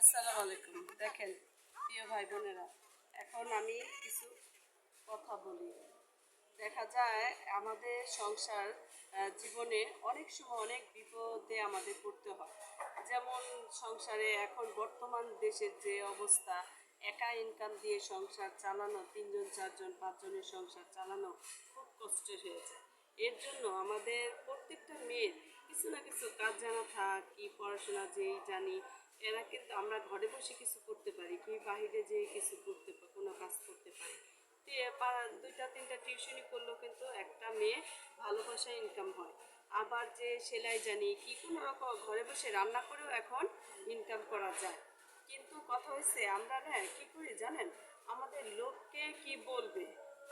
আসসালামু আলাইকুম। দেখেন প্রিয় ভাই বোনেরা, এখন আমি কিছু কথা বলি। দেখা যায় আমাদের সংসার জীবনে অনেক সময় অনেক বিপদে আমাদের পড়তে হয়। যেমন সংসারে এখন বর্তমান দেশের যে অবস্থা, একা ইনকাম দিয়ে সংসার চালানো, 3জন 4জন 5জনের সংসার চালানো খুব কষ্টের হয়ে যায়। এর জন্য আমাদের প্রত্যেকটা মেয়ের কিছু না কিছু কাজ জানা থাক, কি পড়াশোনা যেই জানি, এরা কিন্তু আমরা ঘরে বসে কিছু করতে পারি, কি বাহিরে যেয়ে কিছু করতে কোনো কাজ করতে পারি। দুইটা তিনটা টিউশনি করলেও কিন্তু একটা মেয়ে ভালোবাসা ইনকাম হয়। আবার যে সেলাই জানি, কি কোনো রকম ঘরে বসে রান্না করেও এখন ইনকাম করা যায়। কিন্তু কথা হচ্ছে আমরা না কি করি জানেন, আমাদের লোককে কি বলবে,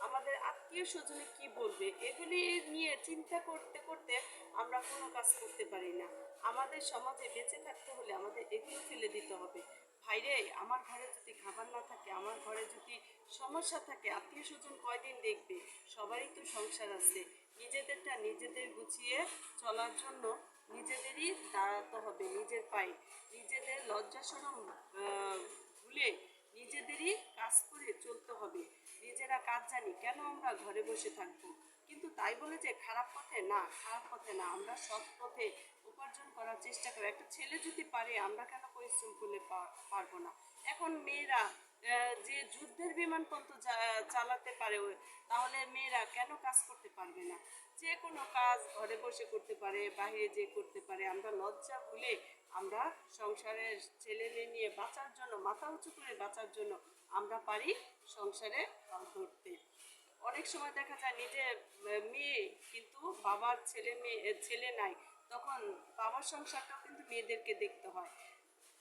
আমাদের আত্মীয় স্বজনে কি বলবে, এগুলি নিয়ে চিন্তা করতে করতে আমরা কোনো কাজ করতে পারি না। আমাদের সমাজে বেঁচে থাকতে হলে আমাদের এগুলো ফেলে দিতে হবে। ভাইরে, আমার ঘরে যদি খাবার না থাকে, আমার ঘরে যদি সমস্যা থাকে, আত্মীয় স্বজন কয়দিন দেখবে? সবারই তো সংসার আছে। নিজেদেরটা নিজেদের গুছিয়ে চলার জন্য নিজেদেরই দাঁড়াতে হবে নিজের পায়ে। নিজেদের লজ্জা শরম ভুলে নিজেদেরই কাজ করে চলতে হবে। নিজেরা কাজ জানি, কেন আমরা ঘরে বসে থাকবো? কিন্তু তাই বলে যে খারাপ পথে না, খারাপ পথে না, আমরা সৎ পথে উপার্জন করার চেষ্টা করি। একটা ছেলে যদি পারে, আমরা কেন পরিশ্রম করলে পারবো না? এখন মেয়েরা যে যুদ্ধের বিমান পর্যন্ত চালাতে পারে, তাহলে মেয়েরা কেন কাজ করতে পারবে না? যে কোনো কাজ ঘরে বসে করতে পারে, বাইরে যে করতে পারে। আমরা লজ্জা ভুলে আমরা সংসারের ছেলে মেয়ে নিয়ে বাঁচার জন্য, মাথা উঁচু করে বাঁচার জন্য আমরা পারি সংসারে হাল ধরতে। অনেক সময় দেখা যায় নিজের মেয়ে কিন্তু বাবার ছেলে নাই, তখন বাবার সংসারটাও কিন্তু মেয়েদেরকে দেখতে হয়।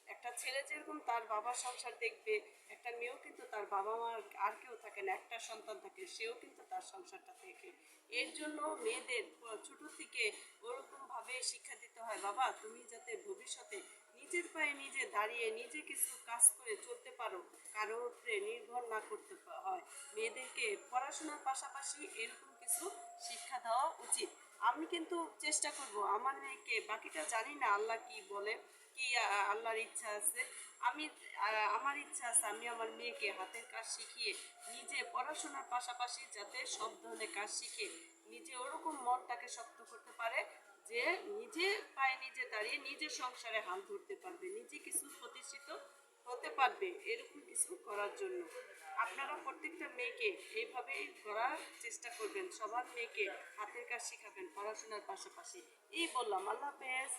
একটা ছেলে যেরকম তার বাবার সংসার দেখবে, একটা মেয়েও কিন্তু তার বাবা মার আর কেউ থাকে না, একটা সন্তান থাকে, সেও কিন্তু তার সংসারটা দেখে। এর জন্য মেয়েদের ছোট থেকে ওরকমভাবে শিক্ষা দিতে হয়, বাবা তুমি যাতে ভবিষ্যতে নিজের পায়ে নিজে দাঁড়িয়ে নিজে কিছু কাজ করে চলতে পারো, কারোর উপরে নির্ভর না করতে হয়। মেয়েদেরকে পড়াশোনার পাশাপাশি এরকম কিছু শিক্ষা দেওয়া উচিত। আমি কিন্তু চেষ্টা করব আমার মেয়েকে, বাকিটা জানি না আল্লাহ কি বলে, কি আল্লাহর ইচ্ছা আছে। আমি আমার ইচ্ছা আছে আমি আমার মেয়েকে হাতের কাজ শিখিয়ে নিজে পড়াশোনার পাশাপাশি যাতে সব ধরনের কাজ শিখে নিজে ওরকম মনটাকে শক্ত করতে পারে যে নিজে পায়ে নিজে দাঁড়িয়ে নিজের সংসারে হাল ধরতে পারবে, নিজে কিছু প্রতিষ্ঠিত হতে পারবে, এরকম কিছু করার জন্য আপনারা প্রত্যেকটা মেয়েকে এইভাবেই করার চেষ্টা করবেন। সবার মেয়েকে হাতের কাজ শেখাবেন পড়াশোনার পাশাপাশি। এই বললাম, আল্লাহ হাফেজ।